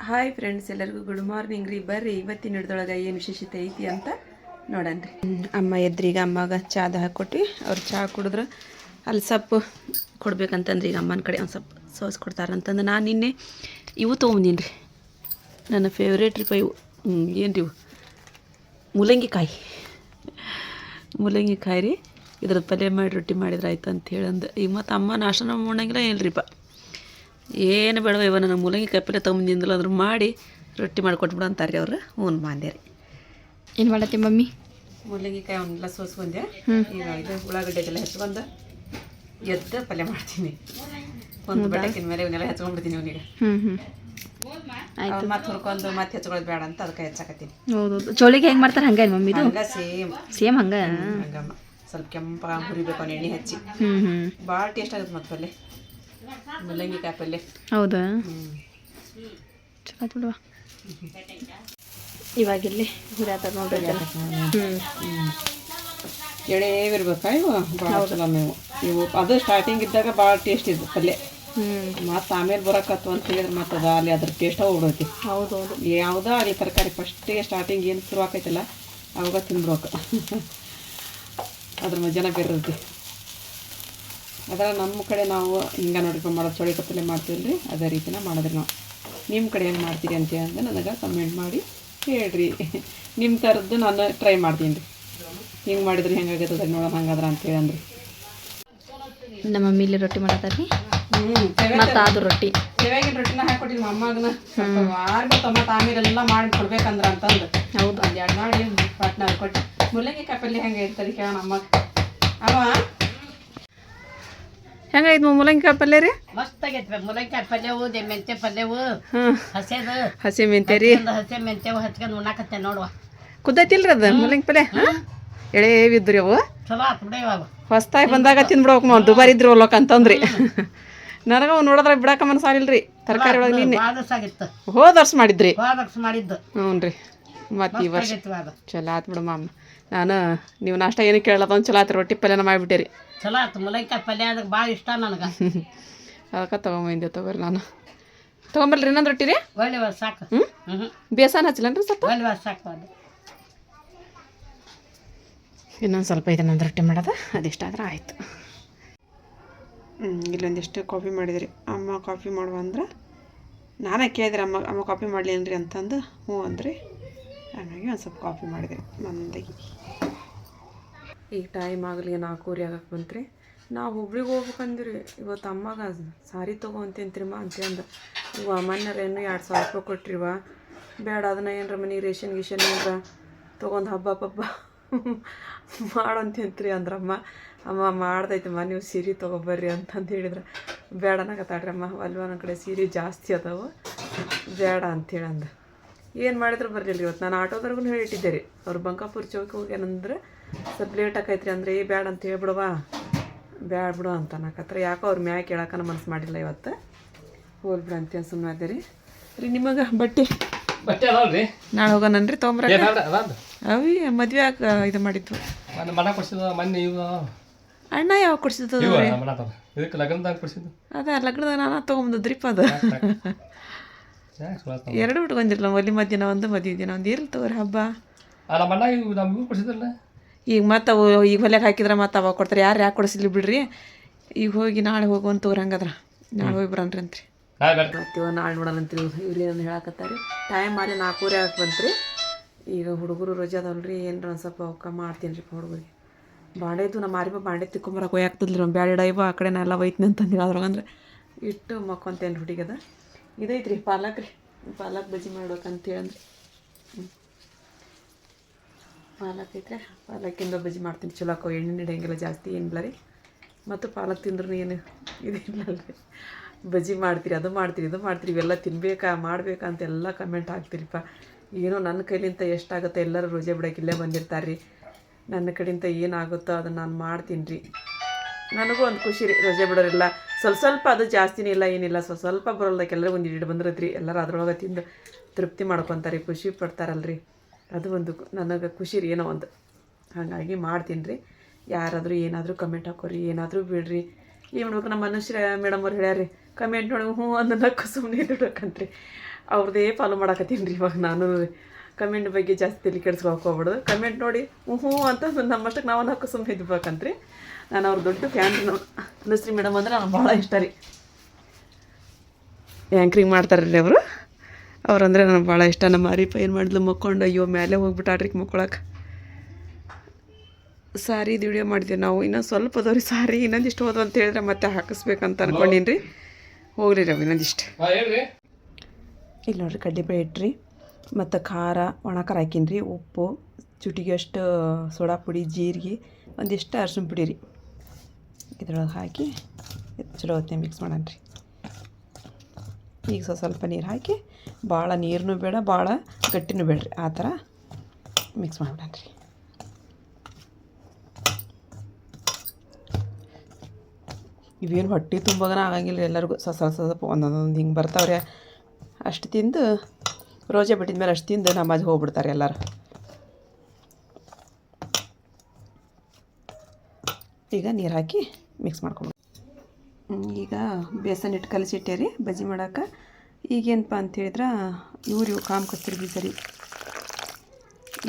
Hi friends, ಎಲ್ಲರಿಗೂ good morning ರೀ. ಬರ್ರಿ ಇವತ್ತಿನ ಹಿಡ್ದೊಳಗೆ ಏನು ವಿಶೇಷತೆ ಐತಿ ಅಂತ ನೋಡನ್ರಿ. ಅಮ್ಮ ಎದ್ರಿಗೆ ಅಮ್ಮಗೆ ಚಾದ ಹಾಕ್ಕೊಟ್ವಿ. ಅವ್ರು ಚಹಾ ಕುಡಿದ್ರೆ ಅಲ್ಲಿ ಸೊಪ್ಪು ಕೊಡ್ಬೇಕಂತಂದ್ರಿ. ಈಗ ಅಮ್ಮನ ಕಡೆ ಒಂದು ಸ್ವಲ್ಪ ಸೋಸ್ ಕೊಡ್ತಾರಂತಂದು ನಾನು ನಿನ್ನೆ ಇವು ತೊಗೊಂಬಂದೀನಿ ರೀ. ನನ್ನ ಫೇವ್ರೇಟ್ ರೀ ಇವು. ಏನು ರೀ ಇವು ಮೂಲಂಗಿ ಕಾಯಿ ರೀ. ಇದ್ರದ್ದು ಪಲ್ಯ ಮಾಡಿ ರೊಟ್ಟಿ ಮಾಡಿದ್ರೆ ಆಯ್ತು ಅಂತ ಹೇಳಂದು. ಈಗ ಮತ್ತು ಅಮ್ಮ ನಾಷ್ಟನ ಮಾಡಂಗಿಲ್ಲ ಏನ್ರಿಪ್ಪ, ಏನು ಬೇಡವ ಇವ ನನಗೆ ಮೂಲಂಗಿ ಕಾಯಿ ಪಲ್ಯ ತೊಗೊಂಬಂದಿಲ್ಲ ಅದ್ರ ಮಾಡಿ ರೊಟ್ಟಿ ಮಾಡಿಕೊಟ್ಬಿಡು ಅಂತಾರೆ ರೀ ಅವ್ರು. ಹ್ಞೂ ಮಾಂದೆ ರೀ. ಏನು ಮಾಡತ್ತಿ ಮಮ್ಮಿ? ಮೂಲಂಗಿ ಕಾಯಿ ಅವನ್ನೆಲ್ಲ ಸೋಸ್ಕೊಂಡೆ. ಈಗ ಇದು ಉಳ್ಳಾಗಡ್ಡೆ ಎಲ್ಲ ಹೆಚ್ಕೊಂಡು ಎದ್ದು ಪಲ್ಯ ಮಾಡ್ತೀನಿ. ಒಂದು ಬಟಾಕಿನ ಮೇಲೆ ಇವನ್ನೆಲ್ಲ ಹೆಚ್ಕೊಂಡ್ಬಿಡ್ತೀನಿ ಅವನಿಗೆ. ಮತ್ತೆ ಹುರ್ಕೊಂಡು ಮತ್ತೆ ಹೆಚ್ಕೊಳ್ಳೋದು ಬೇಡ ಅಂತ ಅದಕ್ಕೆ ಹೆಚ್ಚಾಕತ್ತೀನಿ. ಹೌದೌದು. ಚೋಳಿಗೆ ಹೆಂಗೆ ಮಾಡ್ತಾರೆ ಹಂಗೆ ಮಮ್ಮಿ? ಇದು ಹಂಗೆ ಸೇಮ್ ಹಂಗೆ ಹಂಗಮ್ಮ. ಸ್ವಲ್ಪ ಕೆಂಪಾಗ ಹುರಿಬೇಕು ಅವ್ನು ಎಣ್ಣೆ ಹಚ್ಚಿ. ಭಾಳ ಟೇಸ್ಟ್ ಆಗುತ್ತೆ ಮತ್ತೆ ಪಲ್ಯ, ಮೂಲಂಗಿ ಕಾಯಿ ಪಲ್ಯ. ಹೌದಾ? ಚಲೋ ಬಿಡುವ. ಇವಾಗಿಲ್ಲಿ ಹುರಿಯಾತ ನೋಡ್ರಿ. ಎಳೆವಿರ್ಬೇಕಾ ಇವು? ಭಾಳ ಚಲೋ ಇವು ಅದು ಸ್ಟಾರ್ಟಿಂಗ್ ಇದ್ದಾಗ ಭಾಳ ಟೇಸ್ಟ್ ಇದ್ದು ಪಲ್ಯ. ಮತ್ತು ಆಮೇಲೆ ಬರೋಕತ್ತು ಅಂತ ಹೇಳಿದ್ರೆ ಮತ್ತು ಅದು ಅಲ್ಲಿ ಅದ್ರ ಟೇಸ್ಟ ಹೋಗ್ಬಿಡೈತಿ. ಹೌದೌದು. ಯಾವುದೋ ಅಲ್ಲಿ ತರಕಾರಿ ಫಸ್ಟಿಗೆ ಸ್ಟಾರ್ಟಿಂಗ್ ಏನು ಶುರು ಆಕೈತಲ್ಲ ಅವಾಗ ತಿನ್ಬೇಕು. ಅದ್ರ ಮಜಾನ ಬೇರೆ ಇರುತ್ತೆ. ಅದರ ನಮ್ಮ ಕಡೆ ನಾವು ಹಿಂಗೆ ನೋಡ್ರಿ ಮಾಡೋದು, ಚೌಳಿಕಾಯಿ ಪಲ್ಯ ಮಾಡ್ತೀವಿ ರೀ. ಅದೇ ರೀತಿನ ಮಾಡಿದ್ರಿ ನಾವು. ನಿಮ್ಮ ಕಡೆ ಏನು ಮಾಡ್ತೀರಿ ಅಂತೇಳಿ ನನಗೆ ಕಮೆಂಟ್ ಮಾಡಿ ಹೇಳ್ರಿ. ನಿಮ್ಮ ಥರದ್ದು ನಾನು ಟ್ರೈ ಮಾಡ್ತೀನಿ ರೀ. ಹಿಂಗೆ ಮಾಡಿದ್ರಿ ಹೆಂಗಾಗತ್ತದ ನೋಡೋಣ ಹಂಗಾದ್ರೆ ಅಂತೇಳಿ ಅಂದ್ರಿ. ನಮ್ಮ ಮಮ್ಮಿ ಇಲ್ಲಿ ರೊಟ್ಟಿ ಮಾಡತ್ತಾರ ರೀ. ಮತ್ತು ಅದು ರೊಟ್ಟಿ ಸೇವೆಗಿನ ರೊಟ್ಟಿನ ಹಾಕೊಟ್ಟಿನಿ ಅಮ್ಮಗನ. ಮತ್ತು ಆಮೇಲೆ ಎಲ್ಲ ಮಾಡಿ ಕೊಡ್ಬೇಕಂದ್ರೆ ಅಂತಂದು. ಹೌದು. ಒಂದು ಎರಡು ಮಾಡಿ ಪಟ್ನ ಕೊಟ್ಟು ಮೂಲಂಗಿ ಕಾಯಿ ಪಲ್ಯ ಹೆಂಗೆ ಇರ್ತಾರೆ ಕೇಳೋಣ ಅಮ್ಮ. ಅವ ಹೆಂಗಾಯ್ತು ಮೂಲಂಗಿ ಕಾಯಿ ಪಲ್ಯ ರೀ? ಮಸ್ತ್ ಆಗೈತಿ. ಮೂಲಂಗಿ ಕಾಯಿ ಪಲ್ಯವು, ಮೆಂತ್ಯ ಪಲ್ಯವು, ಹಸಿ ಮೆಂತ್ಯ ರೀ. ಹಸಿ ಮೆಂತ್ಯವು ಹಚ್ಕೊಂಡು ಉಣ್ಣಾಕತ್ತೆ ನೋಡುವ. ಕುದ್ದೈತಿಲ್ರಿ ಅದು ಮೂಲಂಗಿ ಪಲ್ಯ? ಎಳೆವಿದ್ರಿ ಅವು. ಚಲೋ ಆತು ಬಿಡ. ಇವಾಗ ಹೊಸ್ತಾಗಿ ಬಂದಾಗ ತಿಂದ್ಬಿಡ್ಬೇಕು ನಾವು. ದುಬಾರಿ ಇದ್ರಿ ಹೋಗ್ಲಕ್ಕ ಅಂತಂದ್ರಿ. ನನಗೆ ಅವು ನೋಡಿದ್ರೆ ಬಿಡಾಕ ಮನಸ್ಸಾಗಿಲ್ರಿ. ತರಕಾರಿ ಒಳಗೆ ನಿನ್ನೆ ಹೋದ ವರ್ಷ ಮಾಡಿದ್ರಿ. ಹ್ಞೂ ರೀ. ಮತ್ತು ಈ ವರ್ಷ ಚಲೋ ಆತು ಬಿಡು ಮಾಮ. ನಾನು ನೀವು ನಾಷ್ಟ ಏನು ಕೇಳಲ್ಲ ಚಲೋ ಆತು. ರೊಟ್ಟಿ ಪಲ್ಯನ ಮಾಡಿಬಿಟ್ಟೆ ರೀ. ಚಲೋ ಆತು. ಮೂಲಂಗಿ ಕಾಯಿ ಪಲ್ಯ ಅದಕ್ಕೆ ಭಾಳ ಇಷ್ಟ ನನಗೆ. ಅದಕ್ಕೆ ತೊಗೊಂಬಂದೆ. ತೊಗೊರಿ ನಾನು ತೊಗೊಂಬಲ್ರಿ ಇನ್ನೊಂದು ರೊಟ್ಟಿ ರೀ. ಒಳ್ಳೆ ವರ್ಷ ಸಾಕು. ಬೇಸನ ಹಚ್ಚಲೇನ್ರಿ ಸ್ವಲ್ಪ? ಒಳ್ಳೆ ವರ್ಷ ಸಾಕು. ಅದು ಇನ್ನೊಂದು ಸ್ವಲ್ಪ ಇದೆ ನಂದು ರೊಟ್ಟಿ ಮಾಡೋದು. ಅದಿಷ್ಟ ಆದ್ರೆ ಆಯಿತು. ಇಲ್ಲೊಂದಿಷ್ಟು ಕಾಫಿ ಮಾಡಿದ್ರಿ. ಅಮ್ಮ ಕಾಫಿ ಮಾಡುವ ಅಂದ್ರೆ ನಾನೇ ಕೇಳಿದ್ರಿ ಅಮ್ಮ ಕಾಫಿ ಮಾಡಲೇನ್ರಿ ಅಂತಂದು ಹ್ಞೂ ಅಂದ್ರಿ. ಹಾಗಾಗಿ ಒಂದು ಸ್ವಲ್ಪ ಕಾಫಿ ಮಾಡಿದ್ರಿ ಮಂದಾಗಿ. ಈಗ ಟೈಮ್ ಆಗಲಿ 4:00 ಆಗಕ್ಕೆ ಬಂತ್ರಿ. ನಾವು ಹುಬ್ಳಿಗೆ ಹೋಗ್ಬೇಕಂದಿರಿ. ಇವತ್ತು ಅಮ್ಮಗೆ ಸಾರಿ ತೊಗೊಂತೀನ್ರಿಮ್ಮ ಅಂತಂದು. ಇವ ಮೊನ್ನೆರೇನು 2000 ರೂಪಾಯಿ ಕೊಟ್ರಿವ. ಬೇಡ ಅದನ್ನ ಏನರ ಮನೆಗೆ ರೇಷನ್ ಗೀಷನ್ ಏನರ ತೊಗೊಂಡು ಹಬ್ಬ ಮಾಡೋಂತಿಂತ್ರಿ ಅಂದ್ರಮ್ಮ. ಅಮ್ಮ ಮಾಡ್ದೈತಮ್ಮ ನೀವು ಸೀರೆ ತೊಗೊಬರ್ರಿ ಅಂತಂದು ಹೇಳಿದ್ರೆ ಬೇಡ ಅನ್ನಕತ್ತಾಳ್ರಿ ಅಮ್ಮ. ಅಲ್ವ ನನ್ನ ಕಡೆ ಸೀರೆ ಜಾಸ್ತಿ ಅದಾವು ಬೇಡ ಅಂಥೇಳಿ ಅಂದ. ಏನು ಮಾಡಿದ್ರು ಬರಲಿಲ್ಲ ಇವತ್ತು. ನಾನು ಆಟೋದವ್ರಿಗೂ ಹೇಳಿಟ್ಟಿದ್ದೆ ರೀ. ಅವ್ರು ಬಂಕಾಪುರ ಚೌಕಿ ಹೋಗ್ಯಾನಂದ್ರೆ ಸ್ವಲ್ಪ ಲೇಟ್ ಆಕೈತ್ರಿ ಅಂದರೆ ಬೇಡ ಅಂತ ಹೇಳ್ಬಿಡುವ, ಬ್ಯಾಡ ಬಿಡು ಅಂತ ಅನ್ನಕತ್ರ. ಯಾಕೋ ಅವ್ರ ಮ್ಯಾಗ ಕೇಳಕ್ಕನ ಮನಸ್ಸು ಮಾಡಿಲ್ಲ ಇವತ್ತು. ಹೋಗ್ಬಿಡು ಅಂತೇಳಿ ಸುಮ್ಮನೆ ಅದೇ ರೀ. ನಿಮಗೆ ಬಟ್ಟೆ ನಾಳೆ ಹೋಗೋಣನ್ರಿ ತೊಗೊಂಬ್ರ. ಅವಿ ಮದುವೆ ಇದು ಮಾಡಿದ್ವು. ಅಣ್ಣ ಯಾವಾಗ ಕೊಡ್ಸಿದ್ದು? ಅದೇ ಲಗ್ನದಾಗ ನಾನು ತೊಗೊಂಬಂದ್ರಿಪ್ಪ. ಅದು 2 ಬಿಟ್ಕೊಂಡಿರಲ್ಲ. ಒಲಿ ಮಧ್ಯಾಹ್ನ ಒಂದು, ಮದುವೆ ದಿನ ಒಂದು. ಇರ್ಲಿ ತಗೋರಿ ಹಬ್ಬ. ಈಗ ಮತ್ತು ಅವು ಈಗ ಹೊಲೆಗೆ ಹಾಕಿದ್ರೆ ಮತ್ತು ಅವಾಗ ಕೊಡ್ತಾರೆ. ಯಾಕೆ ಕೊಡಿಸ್ಲಿ ಬಿಡ್ರಿ. ಈಗ ಹೋಗಿ ನಾಳೆ ಹೋಗುವಂತ ತಗೋರಿ. ಹಂಗದ್ರ ನಾಳೆ ಹೋಗಿ ಬರನ್ರಿ ಅಂತ್ರಿ. ಮತ್ತಿವ ನಾಳೆ ನೋಡೋಣ ಅಂತೀವಿ. ಇವ್ರು ಏನು ಹೇಳಕತ್ತಾರೆ. ಟೈಮ್ ಅಲ್ಲಿ 4:00 ಆಗಕ್ಕೆ ಬಂತ್ರಿ. ಈಗ ಹುಡುಗರು ರಜೆ ಅದಾವಲ್ರಿ. ಏನರ ಒಂದು ಸ್ವಲ್ಪ ಅವಕ್ಕೆ ಮಾಡ್ತೀನಿ ರೀ ಹುಡುಗರಿಗೆ. ಬಾಂಡೆದು ನಮ್ಮ ಮಾರಿಪ ಬಾಂಡೆ ತಿಕ್ಕೊಂಬರಕ್ಕೆ ಹೋಯಾಕ್ತದ್ರಿ. ಒಂದು ಬ್ಯಾಡ ಇವ ಆ ಕಡೆ ನಾ ಎಲ್ಲ ಒಯ್ತೀನಿ ಅಂತಂದು ಅದ್ರಾಗಂದ್ರೆ ಇಟ್ಟು ಮಕ್ಕೊಂತೇನು ಹುಡುಗದ. ಇದೈತೆ ರೀ ಪಾಲಕ್ ರೀ. ಪಾಲಕ್ ಬಜ್ಜಿ ಮಾಡ್ಬೇಕಂತೇಳಿ ಅಂದ್ರೆ ಪಾಲಕ್ ಐತ್ರಿ. ಪಾಲಕ್ಕಿಂದ ಬಜ್ಜಿ ಮಾಡ್ತೀನಿ. ಚಲೋ ಹಾಕೋ ಎಣ್ಣೆ ಹಿಡಿಯಂಗಿಲ್ಲ ಜಾಸ್ತಿ ಏನಿಲ್ಲ ರೀ. ಮತ್ತು ಪಾಲಕ್ ತಿಂದ್ರೂ ಏನು ಇದಿಲ್ಲಲ್ರಿ. ಬಜ್ಜಿ ಮಾಡ್ತೀರಿ, ಅದು ಮಾಡ್ತೀರಿ, ಇದು ಮಾಡ್ತೀರಿ, ಇವೆಲ್ಲ ತಿನ್ಬೇಕಾ ಮಾಡಬೇಕಾ ಅಂತೆಲ್ಲ ಕಮೆಂಟ್ ಹಾಕ್ತೀರಿಪ್ಪ. ಏನೋ ನನ್ನ ಕೈಲಿಂತ ಎಷ್ಟಾಗುತ್ತೆ ಎಲ್ಲರೂ ರೋಜೆ ಬಿಡೋಕೆ ಇಲ್ಲೇ ಬಂದಿರ್ತಾರೆ ರೀ. ನನ್ನ ಕಡೆಯಿಂದ ಏನಾಗುತ್ತೋ ಅದನ್ನು ನಾನು ಮಾಡ್ತೀನಿ ರೀ. ನನಗೂ ಒಂದು ಖುಷಿ ರೀ. ರೋಜೆ ಬಿಡೋರಿಲ್ಲ ಸ್ವಲ್ಪ ಅದು ಜಾಸ್ತಿನೇ ಇಲ್ಲ ಏನಿಲ್ಲ. ಸ್ವಲ್ಪ ಬರೋಲ್ದಕ್ಕೆ ಎಲ್ಲರೂ ಒಂದು ಇಟ್ಟು ಬಂದಿರತ್ರಿ. ಎಲ್ಲರೂ ಅದ್ರೊಳಗೆ ತಿಂದು ತೃಪ್ತಿ ಮಾಡ್ಕೊತಾರೆ, ಖುಷಿ ಪಡ್ತಾರಲ್ರಿ. ಅದು ಒಂದು ನನಗೆ ಖುಷಿ ರೀ ಏನೋ ಒಂದು. ಹಾಗಾಗಿ ಮಾಡ್ತೀನಿ ರೀ. ಯಾರಾದರೂ ಏನಾದರೂ ಕಮೆಂಟ್ ಹಾಕೋರಿ, ಏನಾದರೂ ಬಿಡ್ರಿ. ಏನು ಮಾಡ್ಬೇಕು ನಮ್ಮ ಮನುಷ್ಯರ ಮೇಡಮ್ ಅವ್ರು ಹೇಳ್ಯಾರ ರೀ. ಕಮೆಂಟ್ ನೋಡಿ ಹ್ಞೂ ಅಂದನಕ್ಕೆ ಸುಮ್ಮನೆ ಇಡ್ಬೇಕಂತ್ರಿ. ಅವ್ರದ್ದೇ ಫಾಲೋ ಮಾಡಕತ್ತೀನಿ ರೀ ಇವಾಗ ನಾನು. ಕಮೆಂಟ್ ಬಗ್ಗೆ ಜಾಸ್ತಿ ತಲೆ ಕೆಡ್ಸ್ಕೊಳಕ್ಕೆ ಹೋಗ್ಬಿಡ್ದು. ಕಮೆಂಟ್ ನೋಡಿ ಹ್ಞೂ ಅಂತ ನಮ್ಮಷ್ಟಕ್ಕೆ ನಾವು ಹಾಕೋ ಸುಮ್ಮನೆ ಇದ್ಬೇಕಂತ್ರಿ. ನಾನು ಅವ್ರ ದೊಡ್ಡ ಫ್ಯಾನ್ ರೀ. ಅನುಶ್ರೀ ಮೇಡಮ್ ಅಂದರೆ ನನಗೆ ಭಾಳ ಇಷ್ಟ ರೀ. ಆ್ಯಂಕ್ರಿಂಗ್ ಮಾಡ್ತಾರೆ ರೀ ಅವರು. ಅವ್ರಂದರೆ ನನಗೆ ಭಾಳ ಇಷ್ಟ. ನಮ್ಮ ಅರಿಪ ಏನು ಮಾಡಿದ್ಲು ಮಕ್ಕೊಂಡು ಅಯ್ಯೋ ಮೇಲೆ ಹೋಗ್ಬಿಟ್ಟಾಡ್ರಿ ಮಕ್ಕೊಳಕ್ಕೆ. ಸಾರಿದು ವಿಡಿಯೋ ಮಾಡಿದ್ದೀವಿ ನಾವು. ಇನ್ನೊಂದು ಸ್ವಲ್ಪ ಅದಾವ್ರಿ ಸಾರಿ. ಇನ್ನೊಂದಿಷ್ಟು ಹೋದ್ವು ಅಂತ ಹೇಳಿದ್ರೆ ಮತ್ತೆ ಹಾಕಿಸ್ಬೇಕಂತ ಅನ್ಕೊಂಡೀನಿ ರೀ. ಹೋಗ್ರಿ ರೀ ಇನ್ನೊಂದಿಷ್ಟು. ಇಲ್ಲಿ ನೋಡಿರಿ ಕಡ್ಲೆಬೇಳೆ ಇಟ್ರಿ ಮತ್ತು ಖಾರ ಒಣ ಖಾರ ಹಾಕೀನಿ ರೀ, ಉಪ್ಪು, ಚುಟಿಗೆ ಅಷ್ಟು ಸೋಡಾ ಪುಡಿ, ಜೀರಿಗೆ, ಒಂದಿಷ್ಟು ಅರ್ಶಿನ ಪುಡಿ ರೀ ಇದ್ರೊಳಗೆ ಹಾಕಿ ಚಲೋ ಹೊತ್ತಿಗೆ ಮಿಕ್ಸ್ ಮಾಡೋಣ ರೀ. ಈಗ ಸ್ವಲ್ಪ ನೀರು ಹಾಕಿ, ಭಾಳ ನೀರನ್ನೂ ಬೇಡ ಭಾಳ ಗಟ್ಟಿನೂ ಬೇಡ್ರಿ, ಆ ಥರ ಮಿಕ್ಸ್ ಮಾಡ್ಬಿಡೋಣ ರೀ. ಇವೇನು ಹೊಟ್ಟೆ ತುಂಬಾಗನ ಆಗಂಗಿಲ್ಲ ಎಲ್ಲರಿಗೂ. ಸ್ವಲ್ಪ ಒಂದೊಂದು ಹಿಂಗೆ ಬರ್ತಾವ್ರೆ. ಅಷ್ಟು ತಿಂದು ರೋಜೆ ಬಿಟ್ಟಿದ ಮೇಲೆ ಅಷ್ಟು ತಿಂದು ನಮಾಜ್ ಹೋಗ್ಬಿಡ್ತಾರೆ ಎಲ್ಲರೂ. ಈಗ ನೀರು ಹಾಕಿ ಮಿಕ್ಸ್ ಮಾಡ್ಕೊಂಡು ಈಗ ಬೇಸನ್ ಹಿಟ್ಟು ಕಲಸಿಟ್ಟೆ ರೀ ಬಜ್ಜಿ ಮಾಡೋಕೆ. ಈಗೇನಪ್ಪ ಅಂತೇಳಿದ್ರೆ ಇವು ಕಾಮ ಕಸ್ತೂರಿ ಬೀಜ ರೀ.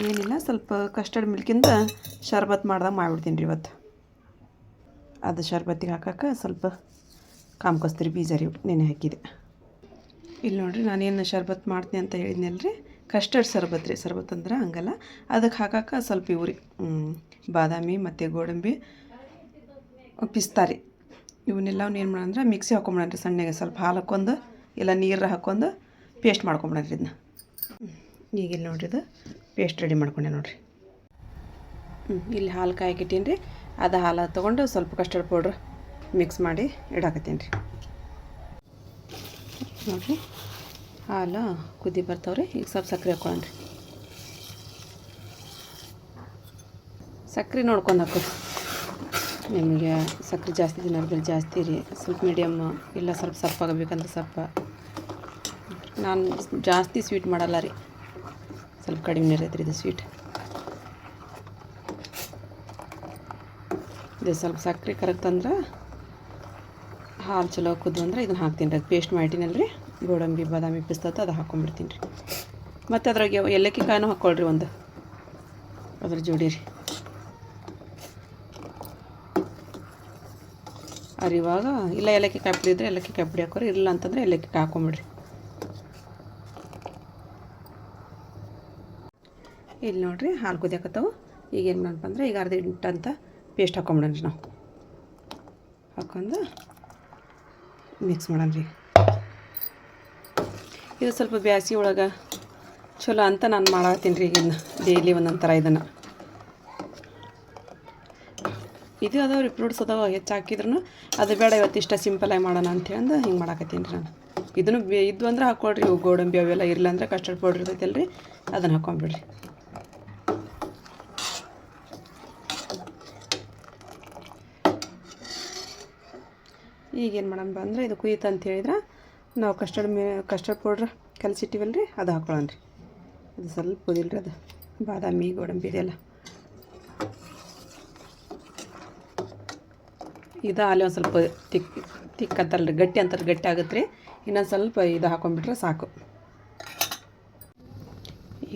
ಏನಿಲ್ಲ, ಸ್ವಲ್ಪ ಕಸ್ಟರ್ಡ್ ಮಿಲ್ಕಿಂದ ಶರ್ಬತ್ ಮಾಡ್ದಂಗೆ ಮಾಡಿಬಿಡ್ತೀನಿ ರೀ ಇವತ್ತು. ಅದು ಶರ್ಬತ್ತಿಗೆ ಹಾಕೋಕೆ ಸ್ವಲ್ಪ ಕಾಮ ಕಸ್ತೂರಿ ಬೀಜ ರೀ ನೆನೆ ಹಾಕಿದೆ. ಇಲ್ಲಿ ನೋಡಿರಿ ನಾನೇನು ಶರ್ಬತ್ ಮಾಡ್ತೀನಿ ಅಂತ ಹೇಳಿದ್ನಲ್ಲ ರೀ, ಕಸ್ಟರ್ಡ್ ಶರ್ಬತ್ ರೀ. ಶರ್ಬತ್ ಅಂದ್ರೆ ಹಂಗಲ್ಲ, ಅದಕ್ಕೆ ಹಾಕೋಕೆ ಸ್ವಲ್ಪ ಇವು ರೀ ಬಾದಾಮಿ ಮತ್ತು ಗೋಡಂಬಿ, ಪಿಸ್ತಾ ರೀ. ಇವನ್ನೆಲ್ಲ ಏನು ಮಾಡೋಣ ಮಿಕ್ಸಿ ಹಾಕೊಂಬಿಡೋಣ ರೀ ಸಣ್ಣಗೆ. ಸ್ವಲ್ಪ ಹಾಲು ಹಾಕ್ಕೊಂಡು ಇಲ್ಲ ನೀರು ಹಾಕ್ಕೊಂಡು ಪೇಸ್ಟ್ ಮಾಡ್ಕೊಂಬಿಡೋಣ ರೀ ಇದನ್ನ. ಈಗ ಇಲ್ಲಿ ನೋಡಿರಿ ಇದು ಪೇಸ್ಟ್ ರೆಡಿ ಮಾಡ್ಕೊಂಡೆ ನೋಡಿರಿ. ಇಲ್ಲಿ ಹಾಲು ಕಾಯಕ್ಕಿಟ್ಟೀನಿ ರೀ. ಅದು ಹಾಲು ತೊಗೊಂಡು ಸ್ವಲ್ಪ ಕಸ್ಟರ್ಡ್ ಪೌಡ್ರ್ ಮಿಕ್ಸ್ ಮಾಡಿ ಇಡಾಕತ್ತೀನಿ ರೀ. ನೋಡಿರಿ ಹಾಲು ಕುದಿ ಬರ್ತಾವ್ರಿ. ಈಗ ಸ್ವಲ್ಪ ಸಕ್ಕರೆ ಹಾಕೊಳ್ಳೋಣ ರೀ. ಸಕ್ಕರೆ ನೋಡ್ಕೊಂಡು ಹಾಕೋದು. ನಿಮಗೆ ಸಕ್ಕರೆ ಜಾಸ್ತಿ ತಿನ್ನೋದ್ರಲ್ಲಿ ಜಾಸ್ತಿ ರೀ, ಸ್ವಲ್ಪ ಮೀಡಿಯಮ್, ಇಲ್ಲ ಸ್ವಲ್ಪ ಸಪ್ಪಾಗಬೇಕಂದ್ರೆ ಸಪ್ಪ. ನಾನು ಜಾಸ್ತಿ ಸ್ವೀಟ್ ಮಾಡಲ್ಲ ರೀ, ಸ್ವಲ್ಪ ಕಡಿಮೆ ಇರೈತೆ ರೀ ಇದು ಸ್ವೀಟ್. ಇದು ಸ್ವಲ್ಪ ಸಕ್ಕರೆ ಕರೆಕ್ಟ್ ಅಂದ್ರೆ ಹಾಲು ಚಲೋ ಕುದ್ದು ಅಂದ್ರೆ ಇದನ್ನು ಹಾಕ್ತೀನಿ ರೀ. ಅದು ಪೇಸ್ಟ್ ಮಾಡಿಟ್ಟಿನಲ್ಲ ರೀ ಗೋಡಂಬಿ ಬಾದಾಮಿ ಪಿಸ್ತತ್ತು, ಅದು ಹಾಕ್ಕೊಂಬಿಡ್ತೀನಿ ರೀ. ಮತ್ತು ಅದ್ರಾಗೆ ಏಲಕ್ಕಿ ಕಾಯಿನೂ ಹಾಕ್ಕೊಳ್ರಿ ಒಂದು, ಅದ್ರ ಜೋಡಿ ರೀ. ಅರಿವಾಗ ಇಲ್ಲ ಏಲಕ್ಕಿ ಕಾಯಿ ಪುಡಿ ಇದ್ದರೆ ಏಲಕ್ಕಿ ಕಾಯಿ ಪುಡಿ ಹಾಕೋರಿ, ಇಲ್ಲ ಅಂತಂದರೆ ಏಲಕ್ಕಿ ಕಾಯಿ ಹಾಕ್ಕೊಂಬಿಡ್ರಿ. ಇಲ್ಲಿ ನೋಡಿರಿ ಹಾಲು ಕುದಿಯಾಕತ್ತವು. ಈಗ ಏನು ಮಾಡಪ್ಪ ಅಂದ್ರೆ ಈಗ ಅರ್ಧ ಇಂಟು ಅಂತ ಪೇಸ್ಟ್ ಹಾಕ್ಕೊಂಬಿಡೋಣ ರೀ. ನಾವು ಹಾಕ್ಕೊಂಡು ಮಿಕ್ಸ್ ಮಾಡೋಣ ರೀ. ಇದು ಸ್ವಲ್ಪ ಬ್ಯಾಸಿಗೆ ಒಳಗೆ ಚಲೋ ಅಂತ ನಾನು ಮಾಡತ್ತೀನಿ ರೀ. ಈಗ ಡೈಲಿ ಒಂದೊಂದು ಥರ ಇದನ್ನು. ಇದು ಅದಾವ ರೀ ಫ್ರೂಟ್ಸ್ ಅದಾವ, ಹೆಚ್ಚು ಹಾಕಿದ್ರು ಅದು ಬೇಡ ಇವತ್ತು ಇಷ್ಟ ಸಿಂಪಲಾಗಿ ಮಾಡೋಣ ಅಂತೇಳಿ ಹಿಂಗೆ ಮಾಡಾಕತ್ತೀನಿ ರೀ ನಾನು. ಇದನ್ನು ಇದ್ದು ಅಂದ್ರೆ ಹಾಕ್ಕೊಳ್ರಿ. ಇವು ಗೋಡಂಬಿ ಅವೆಲ್ಲ ಇರಲ್ಲ ಅಂದ್ರೆ ಕಸ್ಟರ್ಡ್ ಪೌಡ್ರ್ ಇರ್ತೈತಲ್ಲ ರೀ, ಅದನ್ನು ಹಾಕ್ಕೊಂಬಿಡ್ರಿ. ಈಗೇನು ಮಾಡೋಣ ಅಂದರೆ ಇದು ಕುಯ್ತು ಅಂತ ಹೇಳಿದ್ರೆ ನಾವು ಕಸ್ಟರ್ಡ್ ಪೌಡ್ರ್ ಕಲಸಿಟ್ಟಿವಲ್ಲ ರೀ, ಅದು ಹಾಕ್ಕೊಳ್ಳೋಣ ರೀ. ಅದು ಸ್ವಲ್ಪ ಕುದಿಲ್ಲ ರೀ, ಅದು ಬಾದಾಮಿ ಗೋಡಂಬಿ ಇದೆಲ್ಲ. ಇದು ಅಲ್ಲಿ ಒಂದು ಸ್ವಲ್ಪ ತಿಕ್ ಅಂತಾರಲ್ಲ ರೀ, ಗಟ್ಟಿ ಅಂತಾರೆ, ಗಟ್ಟಿ ಆಗುತ್ತೆ ರೀ. ಇನ್ನೊಂದು ಸ್ವಲ್ಪ ಇದು ಹಾಕೊಂಡ್ಬಿಟ್ರೆ ಸಾಕು.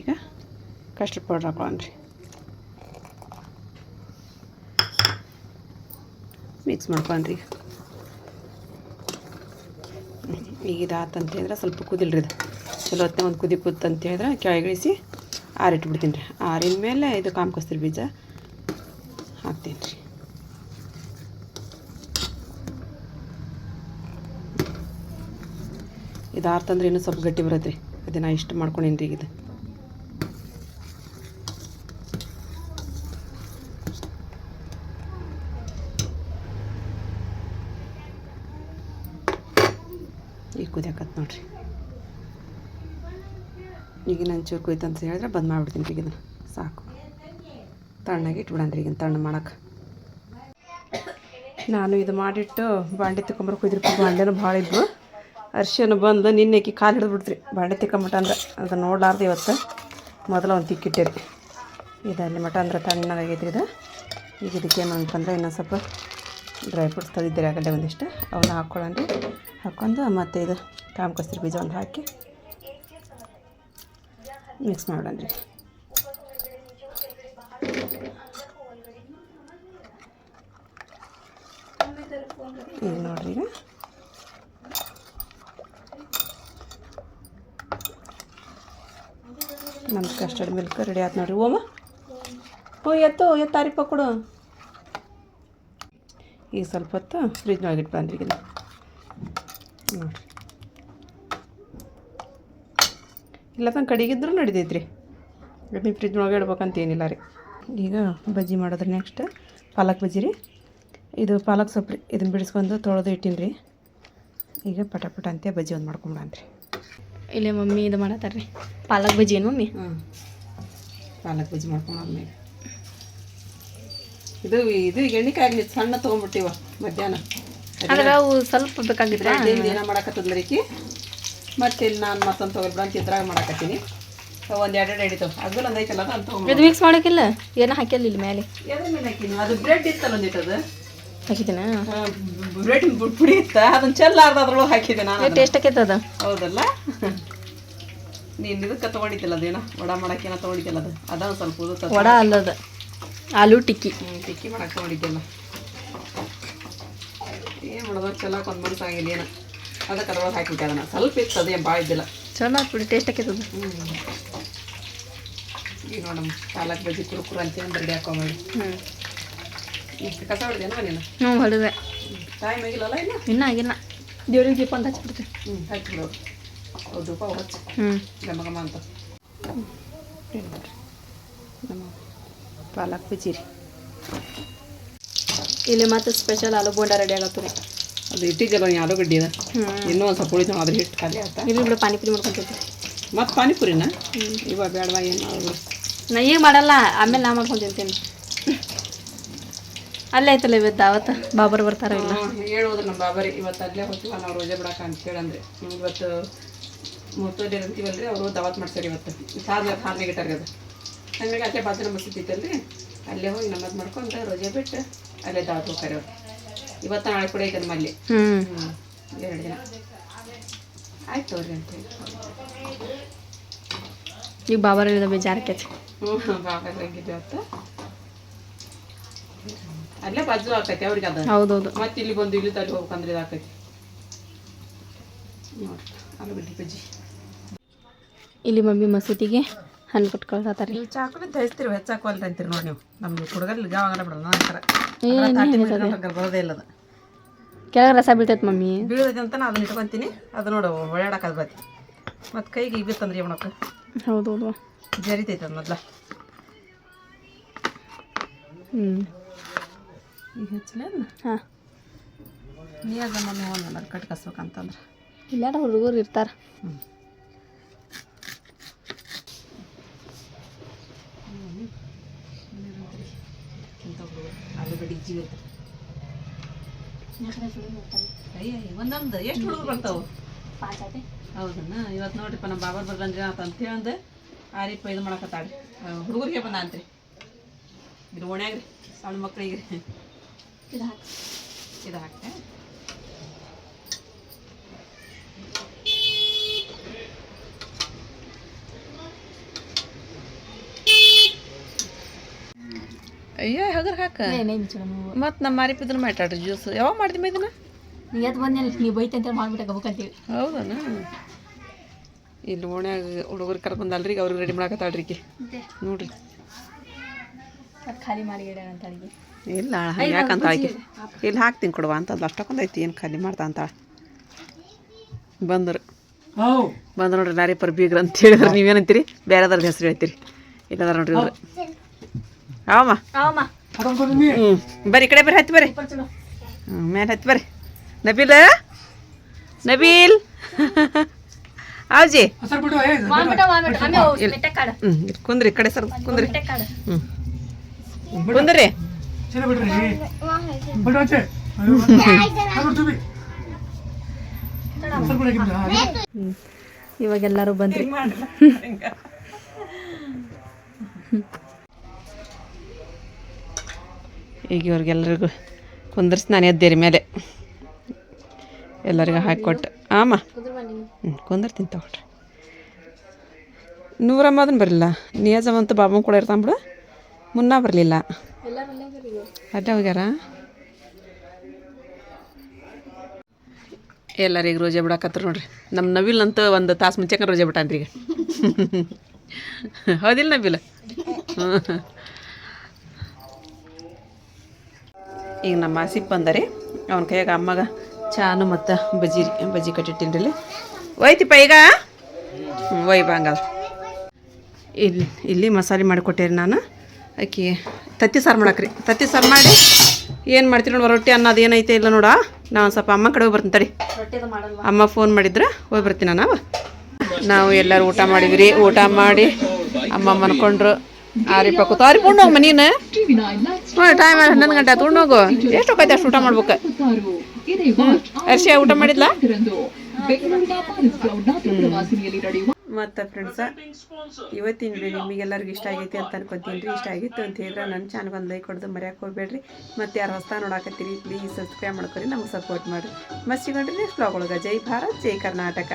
ಈಗ ಕಸ್ಟರ್ಡ್ ಪೌಡ್ರ್ ಹಾಕೊಳ್ಳೋಣ ರೀ. ಮಿಕ್ಸ್ ಮಾಡ್ಕೊಂಡ್ರಿ. ಈಗ ಇದು ಆತಂತ ಹೇಳಿದ್ರೆ ಸ್ವಲ್ಪ ಕುದಿಲ್ರಿ, ಇದು ಚಲೋ ಹೊತ್ತಿನ ಒಂದು ಕುದಿ ಕೂತ್ ಅಂತ ಹೇಳಿದ್ರೆ ಕೆಳಗಿಳಿಸಿ ಆರಿಟ್ಬಿಡ್ತೀನಿ ರೀ. ಆರಿನ ಮೇಲೆ ಇದು ಕಾಮ ಕಸ್ತೂರಿ ಬೀಜ ಹಾಕ್ತೀನಿ ರೀ. ಇದು ಆರ್ತಂದ್ರೆ ಇನ್ನೂ ಸ್ವಲ್ಪ ಗಟ್ಟಿ ಬರುತ್ತೆ ರೀ. ಅದನ್ನು ಇಷ್ಟು ಮಾಡ್ಕೊಂಡೀನಿ ರೀ. ಇದು ಈಗ ಕುದಿಯಾಕತ್ ನೋಡಿರಿ. ಈಗ ನಾನು ಚೂರು ಕುಯ್ತು ಅಂತ ಹೇಳಿದ್ರೆ ಬಂದ್ ಮಾಡಿಬಿಡ್ತೀನಿ ರೀ. ಇದನ್ನು ಸಾಕು, ತಣ್ಣಗೆ ಇಟ್ಬಿಡೋಣ ರೀ. ಈಗಿನ ತಣ್ಣ ಮಾಡೋಕೆ ನಾನು ಇದು ಮಾಡಿಟ್ಟು ಬಾಂಡೆ ತಿಕ್ಕೊಂಬರ ಕುಯ್ದ್ರಪ್ಪ. ಬಾಂಡೆನೂ ಭಾಳ ಇದ್ವು. ಅರ್ಶಿನ ಬಂದು ನಿನ್ನೆಕಿ ಕಾಲು ಹಿಡಿದ್ಬಿಡ್ತ್ರಿ ಬಾಂಡೆ ತಿಕ್ಕಮಟ ಅಂದ್ರೆ. ಅದು ನೋಡ್ಲಾರ್ದು ಇವತ್ತು ಮೊದಲ ಒಂದು ತಿಕ್ಕಿಟ್ಟೆ ರೀ. ಇದು ಅಲ್ಲಿ ಮಟ ಅಂದ್ರೆ ತಣ್ಣಗಾಗೈತ್ರಿ ಇದು. ಈಗ ಇದಕ್ಕೆ ಏನು ಅಂತಂದ್ರೆ ಇನ್ನೊಂದು ಸ್ವಲ್ಪ ಡ್ರೈ ಫ್ರೂಟ್ಸ್ ತಂದಿದ್ದೀರಿ ಆಗಲೇ ಒಂದಿಷ್ಟು, ಅವನ್ನ ಹಾಕ್ಕೊಳ್ಳೋಣ ರೀ. ಹಾಕ್ಕೊಂಡು ಮತ್ತು ಇದು ಕಾಮ ಕಸ್ತೂರಿ ಬೀಜ ಒಂದು ಹಾಕಿ ಮಿಕ್ಸ್ ಮಾಡೋಣ್ರಿ. ಈಗ ನೋಡ್ರಿ, ಈಗ ನಮ್ಮ ಕಸ್ಟರ್ಡ್ ಮಿಲ್ಕ್ ರೆಡಿ ಆಯ್ತು ನೋಡ್ರಿ. ಓಮ ತಾರಿಪ ಕೊಡು. ಈಗ ಸ್ವಲ್ಪ ಹೊತ್ತು ಫ್ರಿಜ್ನೊಳಗೆ ಇಟ್ಟು ಬಂದ್ರಿ. ಈಗ ನೋಡಿರಿ, ಇಲ್ಲ ತಂಗ ಕಡೆಗಿದ್ರು ನಡಿದೈತ್ರಿ. ನೀವು ಫ್ರಿಜ್ನೊಳಗೆ ಇಡ್ಬೇಕಂತ ಏನಿಲ್ಲ ರೀ. ಈಗ ಬಜ್ಜಿ ಮಾಡೋದ್ರಿ. ನೆಕ್ಸ್ಟ್ ಪಾಲಕ್ ಬಜ್ಜಿ ರೀ. ಇದು ಪಾಲಕ್ ಸೊಪ್ಪು ರೀ. ಇದನ್ನು ಬಿಡಿಸ್ಕೊಂಡು ತೊಳೆದು ಇಟ್ಟಿನಿ ರೀ. ಈಗ ಪಟ ಅಂತೆ ಬಜ್ಜಿ ಒಂದು ಮಾಡ್ಕೊಂಬಿಡಂತ್ರಿ. ಇಲ್ಲೇ ಮಮ್ಮಿ ಇದು ಮಾಡತ್ತಾರ ರೀ, ಪಾಲಕ್ ಬಜ್ಜಿ ಏನು ಮಮ್ಮಿ? ಪಾಲಕ್ ಬಜ್ಜಿ ಮಾಡ್ಕೊಂಡಾದ್ಮೇಲೆ ಇದು ಎಣ್ಣೆಕಾಯಿ ಸಣ್ಣ ತೊಗೊಂಡ್ಬಿಟ್ಟಿವ ಮಧ್ಯಾಹ್ನ. ಅಂದ್ರೆ ಅವು ಸ್ವಲ್ಪ ಬೇಕಾಗಿದ್ರೆ ಏನೋ ಮಾಡಕತ್ತದ ಮರಿಕಿ. ಮತ್ತೆ ಇಲ್ಲಿ ನಾನು ಮತ್ತೊಂದು ತೊಗೊಳ್ಬಿಡ ಅಂತ ಇದ್ರಾಗ ಮಾಡಕತ್ತೀನಿ. ಒಂದು ಎರಡು ಹಿಡಿತಾವೆ. ಅಗ್ಗಲ್ ಒಂದು ಐತಲ್ಲ ಅದು ಅಂತ ಇದು ಮಿಕ್ಸ್ ಮಾಡೋಕ್ಕಿಲ್ಲ, ಏನೋ ಹಾಕಿಲ್ಲ ಇಲ್ಲಿ ಮೇಲೆ. ಎದ್ರ ಮೇಲೆ ಹಾಕಿನಿ? ಅದು ಬ್ರೆಡ್ ಇತ್ತಲ್ಲ ಒಂದಿಟ್ಟದು ಹಾಕಿದ್ದೀನ. ಬ್ರೆಡ್ ಪುಡಿ ಇತ್ತ, ಅದನ್ನ ಚೆಲ್ಲಾರ್ದ ಅದ್ರೊಳಗೆ ಹಾಕಿದೆ ನಾನು. ಟೇಸ್ಟ್ ಆಕೈತದ. ಹೌದಲ್ಲ, ನೀನು ಇದಕ್ಕೆ ತೊಗೊಂಡಿದ್ದಿಲ್ಲ ಅದೇನೋ ವಡ ಮಾಡಕ್ಕೇನೋ ತೊಗೊಂಡಿದ್ದಿಲ್ಲ. ಅದೊಂದು ಸ್ವಲ್ಪ ಉದುತ್ತ. ವಡ ಅಲ್ಲದ, ಆಲೂ ಟಿಕ್ಕಿ. ಟಿಕ್ಕಿ ಮಾಡಕ್ಕೆ ತೊಗೊಂಡಿದ್ದಿಲ್ಲ. ಏನು ಮಾಡೋದು, ಚೆಲ್ಲಕ್ಕೆ ಒಂದು ಮನಸ್ಸು ಆಗಿಲ್ಲ ಏನೋ. ಅದಕ್ಕೆ ಅದ್ರೊಳಗೆ ಹಾಕಿಬಿಟ್ಟೆ. ಅದನ್ನು ಸ್ವಲ್ಪ ಇತ್ತು, ಅದೇನು ಭಾಳ ಇದ್ದಿಲ್ಲ. ಚಲೋ ಆಗ್ಬಿಡಿ, ಟೇಸ್ಟ್ ಆಕೈತದ. ಈಗ ನೋಡಮ್ಮ, ಪಾಲಕ್ ಬಜ್ಜಿ ಕುರುಕುರು ಅಂತ ರೆಡಿ ಹಾಕೊಂಬೇಡಿ. ಕಸ ಹೊಡೆದೇನೋ ನೀನು? ಹೊಡೆದೆ. ಟೈಮ್ ಆಗಿಲ್ಲಲ್ಲ ಇಲ್ಲ? ಇನ್ನೂ ಆಗಿಲ್ಲ. ದೇವ್ರಿಗೆ ದೀಪ ಅಂತ ಹಚ್ಬಿಡ್ತೀವಿ. ಹಚ್ಬಿಡೋದು. ಹೌದು ಹಚ್ಚು. ಗಮ ಅಂತ ನಮ್ಮ ಪಾಲಕ್ ಬಜ್ಜಿ ರೀ. ಇಲ್ಲಿ ಮತ್ತೆ ಸ್ಪೆಷಲ್ ಆಲೂ ಬೋಂಡ ರೆಡಿ ಆಗತ್ತೀರಿ. ಅದು ಇಟ್ಟಿದ್ದಲ್ಲ ಆಲೂಗಡ್ಡಿ ಇದೆ. ಇನ್ನೂ ಒಂದು ಸ್ವಲ್ಪ ಉಳಿತು, ಅದ್ರ ಹಿಟ್ಟು ಖಾಲಿ ಆಯ್ತಾ? ಇಲ್ಲಿ ಬಿಡು, ಪಾನಿಪುರಿ ಮಾಡ್ಕೊಂತೀವಿ. ಮತ್ತು ಪಾನಿಪುರಿನ ಇವಾಗ ಬೇಡವಾ ಏನು ಮಾಡೋದು? ನಾ ಈಗ ಮಾಡಲ್ಲ, ಆಮೇಲೆ ನಾ ಮಾಡ್ಕೊಂಡು ತಿಂತೀನಿ. ಅಲ್ಲೇ ಆಯ್ತಲ್ಲ ಇವತ್ತು ದಾವತ್ತು, ಬಾಬರ್ ಬರ್ತಾರ ಇಲ್ಲ? ಹೇಳೋದು ನಮ್ಮ ಬಾಬರಿ ಇವತ್ತು ಅಲ್ಲೇ ಹೋಗ್ತೀವ ನಾವು ರೋಜೆ ಬಿಡಾಕ ಅಂತ ಹೇಳಂದ್ರೆ. ಇವತ್ತು ಮೂರ್ತೋಡಿ ಅಂತೀವಲ್ರಿ, ಅವರು ದಾವತ್ ಮಾಡ್ತಾರೆ ಇವತ್ತು. ಹಾರ್ನೇ ಗಿಟ್ಟಾರ್ರಿ ಅದು. ಹಂಗಾಗಿ ಅಲ್ಲೇ ಬಾಜನ ಮಸ್ತಿತ್ತಲ್ರಿ, ಅಲ್ಲೇ ಹೋಗಿ ನಮ್ಮದು ಮಾಡ್ಕೊಂಡು ರೋಜೆ ಬಿಟ್ಟು ಅಲ್ಲೇ ದಾವತ್ ಹೋಗ್ತಾರೆ ಅವ್ರು. ಇವತ್ತು ನಾಳೆ ಕೂಡ ಐತೆ ನಮ್ಮಲ್ಲಿ. 2 ದಿನ ಆಯ್ತು ತೋರಿ ಅಂತೇಳಿ. ಈಗ ಬಾಬರ್ ಹೇಳಿದ ಬೇಜಾರಕ್ಕೈತಿ. ಬಾಬಾ ಹೆಂಗಿದ್ವಿ ಅವತ್ತು ಅಲ್ಲೇ ಬಾಜು ಆಕೈತಿ ಅವ್ರಿಗೆ. ಅದು ಹೌದೌದು. ಮತ್ತೆ ಇಲ್ಲಿ ಬಂದು ಇಲ್ಲಿ ತಲ್ಲಿ ಹೋಗ್ಬೇಕಂದ್ರೆ ಇದು ಆಕೈತಿ ನೋಡಿ. ಆಲೂಗಡ್ಡೆ ಬಜ್ಜಿ. ಇಲ್ಲಿ ಮಮ್ಮಿ ಮಸೂತಿಗೆ ಹಣ್ಣು ಕೊಟ್ಟು ಕಳ್ಸತ್ತಾರ. ನೀವು ಚಾಕುಲಿ ತರಿಸ್ತೀರಿ, ಹೆಚ್ಚಾಕುವಲ್ರಿ ಅಂತೀರಿ ನೋಡಿ ನೀವು. ನಮ್ಗೆ ಹುಡುಗಲ್ಲಿ ಯಾವಾಗಲ್ಲ ಬಿಡಲ್ಲ ನಂತರ ಬರೋದೇ ಇಲ್ಲ. ಅದು ಕೆಳಗೆ ರಸ ಬೀಳ್ತೈತೆ ಮಮ್ಮಿ. ಬೀಳದೈತೆ ಅಂತ ನಾನು ಅದನ್ನ ಇಟ್ಕೊತೀನಿ. ಅದು ನೋಡು ಒಳ್ಳೆಡಾಕದು ಬತ್ತಿ. ಮತ್ತು ಕೈಗೆ ಈಗ ಬಿತ್ತಂದ್ರೆ ಇವನಕ್ಕೆ ಹೌದೌದು ಜರಿತೈತೆ ಅದು ಮೊದಲ. ಈಗ ಹೆಚ್ಚಿಲ್ಲ. ಹಾಂ, ನೀರು ಮಮ್ಮಿ ಹೋದ ಕಟ್ ಕಸ್ಬೇಕಂತಂದ್ರೆ ಇಲ್ಲ ಹುಡುಗರು ಇರ್ತಾರೆ. ಆಲೂಗಡ್ಡೆ ಜೀವ ಒಂದೊಂದು ಎಷ್ಟು ಹುಡುಗರು ಬರ್ತಾವೆ? ಹೌದನ್ನ. ಇವತ್ತು ನೋಡ್ರಿಪ್ಪ ನಮ್ಮ ಬಾಬರ್ ಬರ್ದಂದ್ರೆ ಅಂತ ಹೇಳಂದು ಆರಿಪ್ಪ ಇದು ಮಾಡಕತ್ತಾಳಿ. ಹುಡುಗರಿಗೆ ಬಂದ ಅಂತ್ರಿ. ಇದು ಓಣ್ಯಾಗ್ರಿ ಸಣ್ಣ ಮಕ್ಳಿಗೆ ಇದು ಹಾಕ್ತೆ. ಅಯ್ಯೋ ಹಗರ್ ಹಾಕ. ಮತ್ತು ನಮ್ಮ ಮಾರಿಪಿದ್ರು ಮಾತಾಡ್ರಿ ಜ್ಯೂಸ್ ಯಾವಾಗ ಮಾಡಿದ್ವಿ ಇದನ್ನ? ಎದ್ದು ಬಂದಿಲ್ಲ, ನೀವು ಬೈತೆ ಅಂತ ಮಾಡ್ಬಿಟ್ಟೆ ಗಬಕ್ಕಂತೀವಿ. ಹೌದನ. ಇಲ್ಲಿ ಓಣ್ಯಾಗ ಹುಡುಗರು ಕರ್ಕೊಂಡಲ್ರಿ, ಅವ್ರಿಗೆ ರೆಡಿ ಮಾಡಕತ್ತಾಳ್ರಿ ನೋಡ್ರಿ. ಖಾಲಿ ಮಾಡಿ ಅಂತ ಅಡಿಗೆ ಇಲ್ಲ ಯಾಕಂತ ಆಕೆ ಇಲ್ಲಿ ಹಾಕ್ತೀನಿ ಕೊಡುವ ಅಂತಂದು ಅಷ್ಟಕ್ಕೊಂದೈತಿ. ಏನು ಖಾಲಿ ಮಾಡ್ತಾ ಅಂತ ಬಂದರು ನೋಡ್ರಿ. ನಾರಿ ಪರ್ ಬೀಗ್ರ ಅಂತ ಹೇಳಿದ್ರೆ ನೀವೇನಂತೀರಿ? ಬೇರೆದಾರ್ದು ಹೆಸರು ಹೇಳ್ತೀರಿ. ಇಲ್ಲದಾರ ನೋಡ್ರಿ ಇವ್ರು. ಅವಮ್ಮ ಬರ್ರಿ, ಈ ಕಡೆ ಬರ್ರಿ, ಹತ್ತಿ ಬರ್ರಿ. ಮೇಲೆ ಹತ್ತಿ ಬರ್ರಿ. ನಬೀಲ್ ಆವ್ಜಿ ಕುಂದ್ರಿ, ಈ ಕಡೆ ಸರ್ ಕುಂದ್ರಿ. ಕುಂದ್ರಿ. ಇವಾಗ ಎಲ್ಲರೂ ಬಂದ್ರಿ. ಈಗ ಇವ್ರಿಗೆಲ್ಲರಿಗೂ ಕುಂದರ್ಸಿ ನಾನು ಎದ್ದೇರಿ ಮೇಲೆ ಎಲ್ಲರಿಗೂ ಹಾಕಿಕೊಟ್ಟು. ಆಮ ಕುಂದರ್ತೀನಿ ತಗೊಳ್ರಿ. ನೂರಮ್ಮದನ್ನು ಬರಲಿಲ್ಲ ನಿಯಾಜವಂತೂ ಬಾಬನ್ ಕೂಡ ಇರ್ತಾನೆ ಬಿಡು ಮುನ್ನ ಬರಲಿಲ್ಲ ಅಡ್ಡ ಹೋಗ್ಯಾರ ಎಲ್ಲರೂ ಈಗ ರೋಜೆ ಬಿಡಾಕತ್ರು ನೋಡ್ರಿ ನಮ್ಮ ನವಿಲ್ ಅಂತೂ ಒಂದು ತಾಸು ಮುಂಚೆಕ ರೋಜೆ ಬಿಟ್ಟಾನ್ರಿ ಈಗ ಹೌದಿಲ್ಲ ನವಿಲ್ ಈಗ ನಮ್ಮ ಆಸಿಪ್ ಬಂದರಿ ಅವನ ಕೈಯಾಗ ಅಮ್ಮಗ ಚಾನು ಮತ್ತು ಬಜ್ಜಿ ಕಟ್ಟಿಟ್ಟಿನ್ರಿ ಇಲ್ಲಿ ಒಯ್ತಿಪ್ಪ ಈಗ ಒಯ್ ಬಾ ಹಂಗಾದ್ರೆ ಇಲ್ಲಿ ಮಸಾಲೆ ಮಾಡಿಕೊಟ್ಟೇರಿ ನಾನು ಆಕಿ ತತ್ತಿ ಸಾರು ಮಾಡಕ್ರಿ ತತ್ತಿ ಸಾರು ಮಾಡಿ ಏನು ಮಾಡ್ತೀರಿ ನೋಡುವ ರೊಟ್ಟಿ ಅನ್ನೋದು ಏನೈತೆ ಇಲ್ಲ ನೋಡ ನಾವು ಸ್ವಲ್ಪ ಅಮ್ಮ ಕಡೆ ಹೋಗಿ ಬರ್ತೀನಿ ತಡಿ ಅಮ್ಮ ಫೋನ್ ಮಾಡಿದ್ರೆ ಹೋಗಿ ಬರ್ತೀನಿ ನಾವು ಎಲ್ಲರೂ ಊಟ ಮಾಡಿದ್ರಿ ಊಟ ಮಾಡಿ ಅಮ್ಮ ಮನ್ಕೊಂಡ್ರು ಆರಿಪ ಕೂತು ಆರಿಕೊಂಡು ಹೋಗಮ್ಮ ನೀನು ಟೈಮ್ 11 ಗಂಟೆ ತೊಗೊಂಡು ಹೋಗು ಎಷ್ಟು ಹೋಗೈತೆ ಅಷ್ಟು ಊಟ ಮಾಡ್ಬೇಕು ಅರ್ಷಿಯ ಊಟ ಮಾಡಿದ್ಲಾ ಮತ್ತು ಫ್ರೆಂಡ್ಸ ಇವತ್ತಿನ ರೀ ನಿಮಗೆಲ್ಲರಿಗೂ ಇಷ್ಟ ಆಗೈತಿ ಅಂತ ಅನ್ಕೊತೀನಿ ರೀ ಇಷ್ಟ ಆಗಿತ್ತು ಅಂತ ಹೇಳಿದ್ರೆ ನನ್ನ ಚಾನಲ್ಗೆ ಒಂದು ಲೈಕ್ ಕೊಡೋದು ಮರ್ಯಾಕೆ ಹೋಗ್ಬೇಡ್ರಿ ಮತ್ತು ಯಾರು ಹೊಸ ನೋಡಾಕತ್ತೀರಿ ಪ್ಲೀಸ್ ಸಬ್ಸ್ಕ್ರೈಬ್ ಮಾಡ್ಕೊರಿ ನಮಗೆ ಸಪೋರ್ಟ್ ಮಾಡಿರಿ ಮಸ್ತ್ ಸಿಗೋಣ್ರಿ ನೆಕ್ಸ್ಟ್ ವ್ಲಾಗ್ ಒಳಗೆ ಜೈ ಭಾರತ್ ಜೈ ಕರ್ನಾಟಕ.